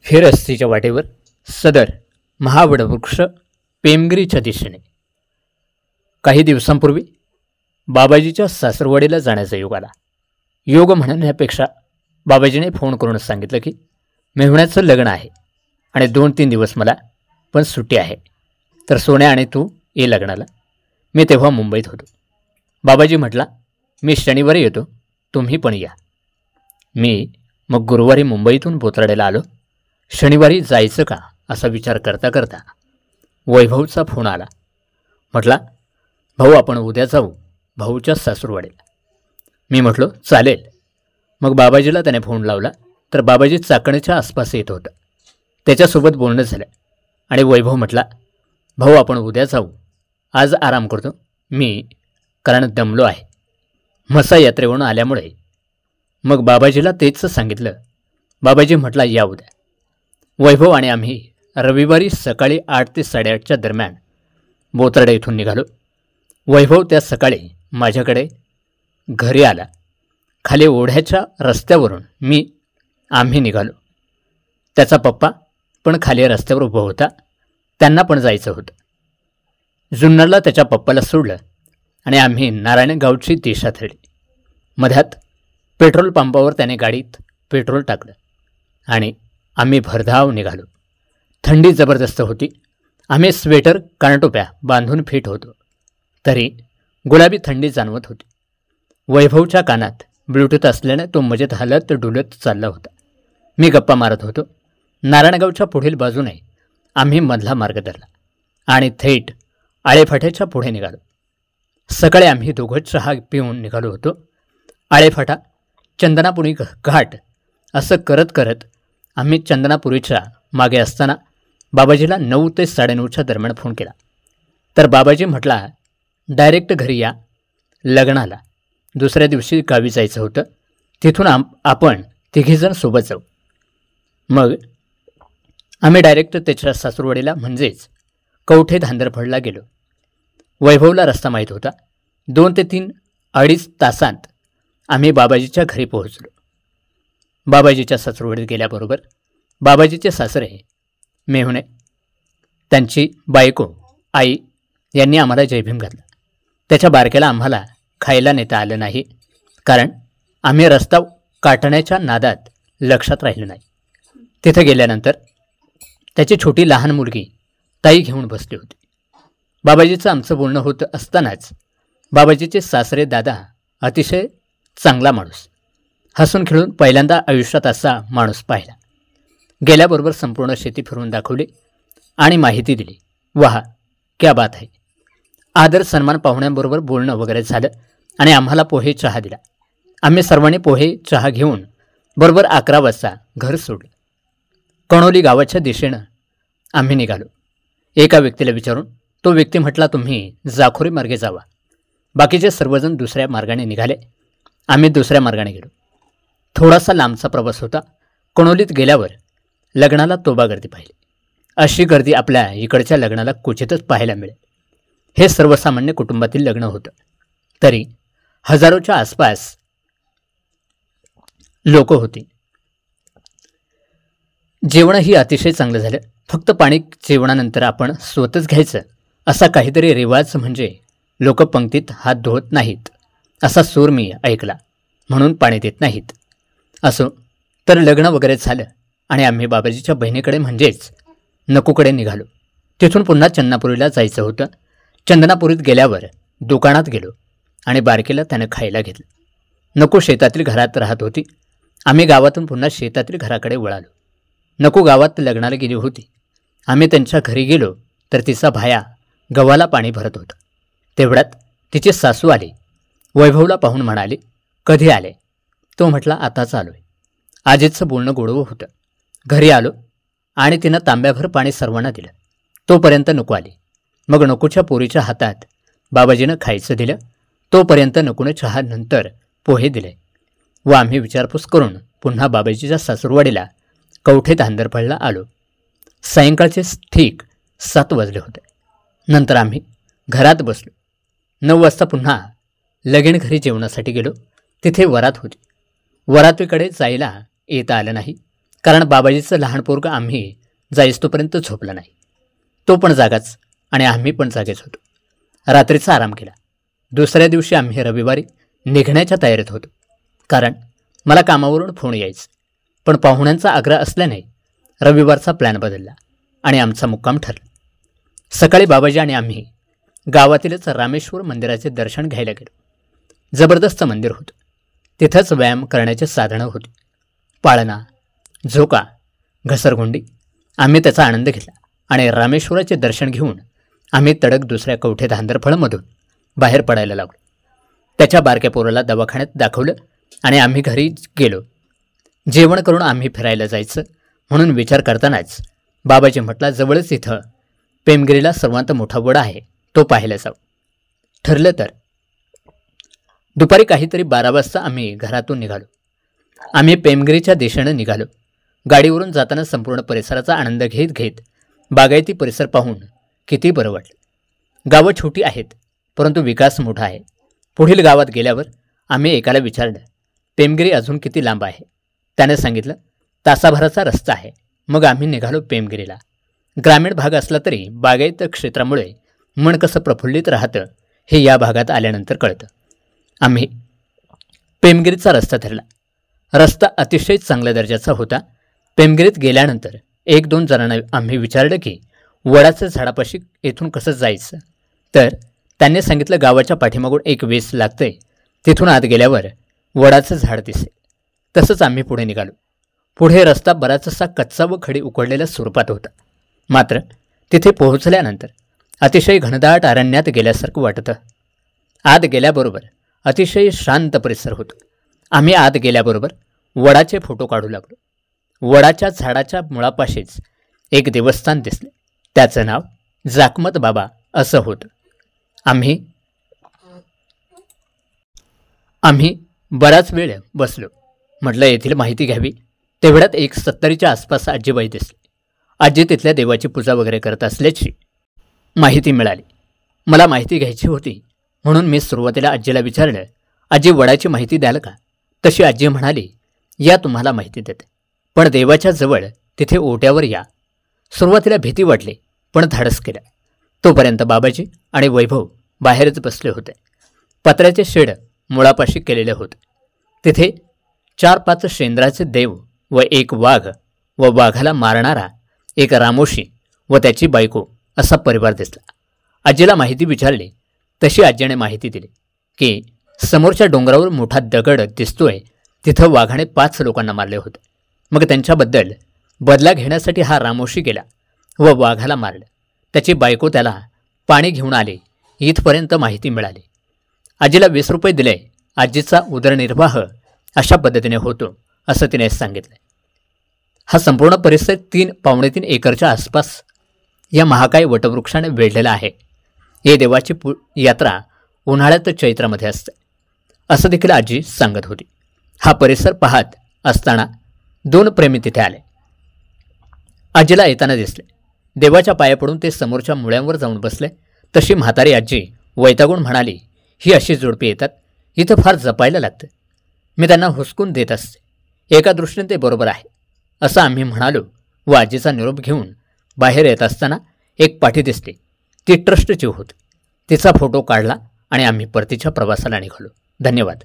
हे रस्त्याच्या वाटेवर सदर महावडवृक्ष पेमगिरीच्या दिशेने. काही दिवसांपूर्वी बाबाजीच्या सासरवाडीला जाण्याचा योग आला. योग म्हणण्यापेक्षा बाबाजीने फोन करून सांगितलं की मेहुण्याचं लग्न आहे आणि 2-3 दिवस मला पण सुट्टी आहे, तर सोन्या आणि तू ये लग्नाला. मी तेव्हा मुंबईत होतो. बाबाजी म्हटला, मी शनिवारी येतो, तुम्ही पण या. मी मग गुरुवारी मुंबईतून बोत्राड्याला आलो. शनिवारी जायचं का असा विचार करता करता वैभवचा फोन आला. म्हटला, भाऊ आपण उद्या जाऊ भाऊच्या सासूरवाडीला. मी म्हटलो चालेल. मग बाबाजीला त्याने फोन लावला तर बाबाजी चाकणच्या आसपास येत होतं. त्याच्यासोबत बोलणं झालं आणि वैभव म्हटला, भाऊ आपण उद्या जाऊ, आज आराम करतो मी, कारण दमलो आहे म्हसा यात्रेवरून आल्यामुळे. मग बाबाजीला तेच सांगितलं. बाबाजी म्हटला या उद्या. वैभव आणि आम्ही रविवारी सकाळी 8 ते 8:30च्या दरम्यान बोत्राडे इथून निघालो. वैभव त्या सकाळी माझ्याकडे घरी आला. खाली ओढ्याच्या रस्त्यावरून आम्ही निघालो. त्याचा पप्पा पण खाली रस्त्यावर उभं होता, त्यांना पण जायचं होतं. जुन्नरला त्याच्या पप्पाला सोडलं आणि आम्ही नारायणगावची दिशा धरली. मध्यात पेट्रोल पंपावर त्याने गाडीत पेट्रोल टाकलं आणि आम्ही भरधाव निघालो. थंडी जबरदस्त होती. आम्ही स्वेटर कानटोप्या बांधून फिट होतो, तरी गुलाबी थंडी जाणवत होती. वैभवच्या कानात ब्लूटूथ असल्याने तो मजेत हलत डुलत चालला होता. मी गप्पा मारत होतो. नारायणगावच्या पुढील बाजूने आम्ही मधला मार्ग धरला आणि थेट आळेफाट्याच्या पुढे निघालो. सकाळी आम्ही दोघं चहा पिऊन निघालो होतो. आळेफाटा, चंदनापुरी घाट असं करत करत आम्ही चंदनापुरीच्या मागे असताना बाबाजीला 9 ते 9:30च्या दरम्यान फोन केला. तर बाबाजी म्हटला, डायरेक्ट घरी या लग्नाला, दुसऱ्या दिवशी गावी जायचं होतं, तिथून आपण तिघीजण सोबत जाऊ. मग आम्ही डायरेक्ट त्याच्या सासूरवाडीला म्हणजेच कवठे धांदरफळला गेलो. वैभवला रस्ता माहीत होता. 2 ते 3-2.5 तासांत आम्ही बाबाजीच्या घरी पोहोचलो. बाबाजीच्या सासूरवाडीत गेल्याबरोबर बाबाजीचे सासरे मेहुणे, त्यांची बायको आई यांनी आम्हाला जयभीम घातला. त्याच्या बारक्याला आम्हाला खायला नेता आलं नाही, कारण आम्ही रस्ता काटण्याच्या नादात लक्षात राहिलो नाही. तिथे गेल्यानंतर त्याची छोटी लहान मुलगी ताई घेऊन बसली होती. बाबाजीचं आमचं बोलणं होत असतानाच बाबाजीचे सासरे दादा अतिशय चांगला माणूस, हसून खेळून पहिल्यांदा आयुष्यात असा माणूस पाहिला. गेल्याबरोबर संपूर्ण शेती फिरून दाखवली आणि माहिती दिली. वाह क्या बात आहे. आदर सन्मान पाहुण्यांबरोबर बोलणं वगैरे झालं आणि आम्हाला पोहे चहा दिला. आम्ही सर्वांनी पोहे चहा घेऊन बरोबर 11 वाजता घर सोडलं. कणोली गावाच्या दिशेनं आम्ही निघालो. एका व्यक्तीला विचारून तो व्यक्ती म्हटला, तुम्ही जाखोरी मार्गे जावा. बाकीचे सर्वजण दुसऱ्या मार्गाने निघाले. आम्ही दुसऱ्या मार्गाने गेलो. थोडासा लांबचा प्रवास होता. कणोलीत गेल्यावर लग्नाला तोबा गर्दी पाहिली. अशी गर्दी आपल्या इकडच्या लग्नाला क्वचितच पाहायला मिळेल. हे सर्वसामान्य कुटुंबातील लग्न होतं, तरी हजारोच्या आसपास लोक होती. जेवणही अतिशय चांगलं झालं. फक्त पाणी जेवणानंतर आपण स्वतःच घ्यायचं असा काहीतरी रिवाज, म्हणजे लोक पंक्तीत हात धुवत नाहीत असा सूर मी ऐकला, म्हणून पाणी देत नाहीत. असो, तर लग्न वगैरे झालं आणि आम्ही बाबाजीच्या बहिणीकडे म्हणजेच नकूकडे निघालो. तिथून पुन्हा चंदनापुरीला जायचं होतं. चंदनापुरीत गेल्यावर दुकानात गेलो आणि बारकीला त्यानं खायला घेतलं. नकू शेतातील घरात राहत होती. आम्ही गावातून पुन्हा शेतातील घराकडे वळालो. नकू गावात लग्नाला गेली होती. आम्ही त्यांच्या घरी गेलो तर तिचा भाया गव्हाला पाणी भरत होता. तेवढ्यात तिची सासू आली. वैभवला पाहून म्हणाली, कधी आले? तो म्हटला, आताच आलोय. आजीचं बोलणं गोडवं होतं. घरी आलो आणि तिनं तांब्याभर पाणी सर्वांना दिलं. तोपर्यंत नकू आली. मग नकूच्या पोरीच्या हातात बाबाजीनं खायचं दिलं. तोपर्यंत नकूनं चहा नंतर पोहे दिले व आम्ही विचारपूस करून पुन्हा बाबाजीच्या सासूरवाडीला कवठे धांदरफळला आलो. सायंकाळचे ठीक 7 वाजले होते. नंतर आम्ही घरात बसलो. 9 वाजता पुन्हा लगीन घरी जेवणासाठी गेलो. तिथे वरात होती. वरातीकडे जायला येता आलं नाही, कारण बाबाजीचं लहान पोरगं आम्ही जाईस्तोपर्यंत झोपलं नाही. तो पण जागाच आणि आम्ही पण जागेच होतो. रात्रीचा आराम केला. दुसऱ्या दिवशी आम्ही रविवारी निघण्याच्या तयारीत होतो, कारण मला कामावरून फोन यायचा. पण पाहुण्यांचा आग्रह असल्याने रविवारचा प्लॅन बदलला आणि आमचा मुक्काम ठरला. सकाळी बाबाजी आणि आम्ही गावातीलच रामेश्वर मंदिराचे दर्शन घ्यायला गेलो. जबरदस्त मंदिर होतं. तिथंच व्यायाम करण्याचे साधनं होती. पाळणा, झोका, घसरगुंडी. आम्ही त्याचा आनंद घेतला आणि रामेश्वराचे दर्शन घेऊन आम्ही तडक दुसऱ्या कवठे धांदरफळमधून बाहेर पडायला लागलो. त्याच्या बारक्या पोराला दवाखान्यात दाखवलं आणि आम्ही घरी गेलो. जेवण करून आम्ही फिरायला जायचं म्हणून विचार करतानाच बाबाजी म्हटला, जवळच इथं पेमगिरीला सर्वांत मोठा वड आहे, तो पाहायला जाऊ. ठरलं तर दुपारी काहीतरी 12 वाजता आम्ही घरातून निघालो. आम्ही पेमगिरीच्या दिशेनं निघालो. गाडीवरून जाताना संपूर्ण परिसराचा आनंद घेत घेत बागायती परिसर पाहून किती बरं वाटलं. गावं छोटी आहेत, परंतु विकास मोठा आहे. पुढील गावात गेल्यावर आम्ही एकाला विचारलं, पेमगिरी अजून किती लांब आहे? त्याने सांगितलं, तासाभराचा रस्ता आहे. मग आम्ही निघालो पेमगिरीला. ग्रामीण भाग असला तरी बागायत क्षेत्रामुळे मन कसं प्रफुल्लित राहतं हे या भागात आल्यानंतर कळतं. आम्ही पेमगिरीचा रस्ता धरला. रस्ता अतिशय चांगल्या दर्जाचा होता. पेमगिरीत गेल्यानंतर 1-2 जणांना आम्ही विचारलं की वडाच्या झाडापाशी येथून कसं जायचं, तर त्यांनी सांगितलं, गावाच्या पाठीमागून एक वेस लागतंय, तिथून आत गेल्यावर वडाचं झाड दिसेल. तसंच आम्ही पुढे निघालो. पुढे रस्ता बराचसा कच्चा व खडी उकडलेल्या स्वरूपात होता. मात्र तिथे पोहोचल्यानंतर अतिशय घनदाट अरण्यात गेल्यासारखं वाटतं. आत गेल्याबरोबर अतिशय शांत परिसर होतो. आम्ही आत गेल्याबरोबर वडाचे फोटो काढू लागलो. वडाच्या झाडाच्या मुळापाशीच एक देवस्थान दिसले. त्याचं नाव जाकमत बाबा असं होतं. आम्ही बराच वेळ बसलो. म्हटलं येथील माहिती घ्यावी. तेवढ्यात एक 70च्या आसपास आजीबाई दिसली. आजी तिथल्या देवाची पूजा वगैरे करत असल्याची माहिती मिळाली. मला माहिती घ्यायची होती म्हणून मी सुरुवातीला आजीला विचारलं, आजी वडाची माहिती द्याल का? तशी आजी म्हणाली, या तुम्हाला माहिती देते, पण देवाच्या जवळ तिथे ओट्यावर या. सुरुवातीला भीती वाटली, पण धाडस केलं. तोपर्यंत बाबाजी आणि वैभव बाहेरच बसले होते. पत्र्याचे शेड मुळापाशी केलेले होते. तिथे 4-5 शेंद्राचे देव व एक वाघ व वाघाला मारणारा एक रामोशी व त्याची बायको असा परिवार दिसला. आजीला माहिती विचारली तशी आजीने माहिती दिली की समोरच्या डोंगरावर मोठा दगड दिसतोय, तिथं वाघाने 5 लोकांना मारले होते. मग त्यांच्याबद्दल बदला घेण्यासाठी हा रामोशी गेला व वाघाला मारलं. त्याची बायको त्याला पाणी घेऊन आली. इथपर्यंत माहिती मिळाली. आजीला 20 रुपये दिले. आजीचा उदरनिर्वाह अशा पद्धतीने होतो असं तिने सांगितलं. हा संपूर्ण परिसर 3-3.25 एकरच्या आसपास या महाकाय वटवृक्षाने वेढलेला आहे. या देवाची यात्रा उन्हाळ्यात चैत्रामध्ये असते असं देखील आजी सांगत होती. हा परिसर पाहत असताना 2 प्रेमी तिथे आले. आजीला येताना दिसले. देवाच्या पाया पडून ते समोरच्या मुळ्यांवर जाऊन बसले. तशी म्हातारी आजी वैतागून म्हणाली, ही अशी जोडपी येतात, इथं फार जपायला लागतं. मी त्यांना हुसकून देत असते. एका दृष्टीने ते बरोबर आहे असं आम्ही म्हणालो व आजीचा निरोप घेऊन बाहेर येत असताना एक पाठी दिसली. ती ट्रस्टची होती. तिचा फोटो काढला आणि आम्ही परतीच्या प्रवासाला निघालो. धन्यवाद.